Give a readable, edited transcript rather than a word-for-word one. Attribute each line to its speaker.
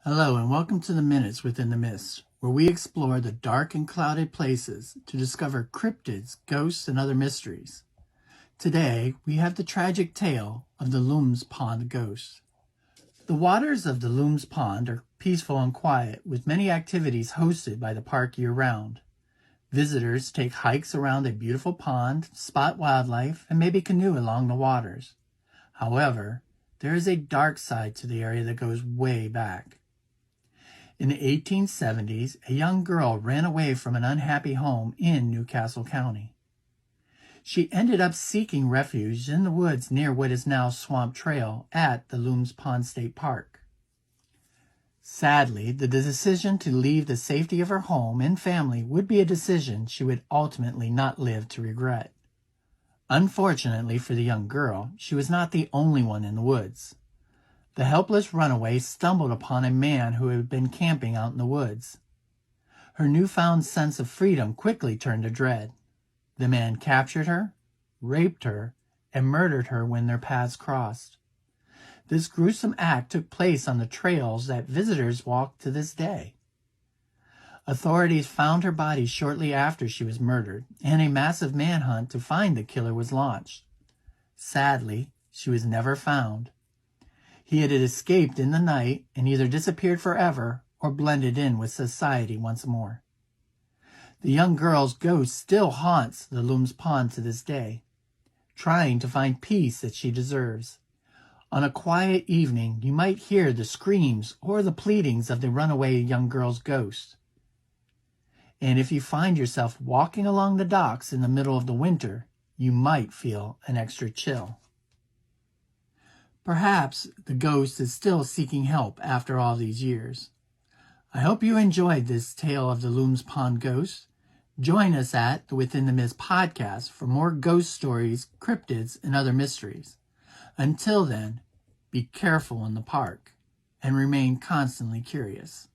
Speaker 1: Hello and welcome to the Minutes Within the Mist, where we explore the dark and clouded places to discover cryptids, ghosts, and other mysteries. Today, we have the tragic tale of the Lums Pond ghost. The waters of the Lums Pond are peaceful and quiet, with many activities hosted by the park year-round. Visitors take hikes around a beautiful pond, spot wildlife, and maybe canoe along the waters. However, there is a dark side to the area that goes way back. In the 1870s, a young girl ran away from an unhappy home in Newcastle County. She ended up seeking refuge in the woods near what is now Swamp Trail at the Lums Pond State Park. Sadly, the decision to leave the safety of her home and family would be a decision she would ultimately not live to regret. Unfortunately for the young girl, she was not the only one in the woods. The helpless runaway stumbled upon a man who had been camping out in the woods. Her newfound sense of freedom quickly turned to dread. The man captured her, raped her, and murdered her when their paths crossed. This gruesome act took place on the trails that visitors walk to this day. Authorities found her body shortly after she was murdered, and a massive manhunt to find the killer was launched. Sadly, she was never found. He had escaped in the night and either disappeared forever or blended in with society once more. The young girl's ghost still haunts the Lums Pond to this day, trying to find peace that she deserves. On a quiet evening, you might hear the screams or the pleadings of the runaway young girl's ghost. And if you find yourself walking along the docks in the middle of the winter, you might feel an extra chill. Perhaps the ghost is still seeking help after all these years. I hope you enjoyed this tale of the Lums Pond ghost. Join us at the Within the Mist podcast for more ghost stories, cryptids, and other mysteries. Until then, be careful in the park and remain constantly curious.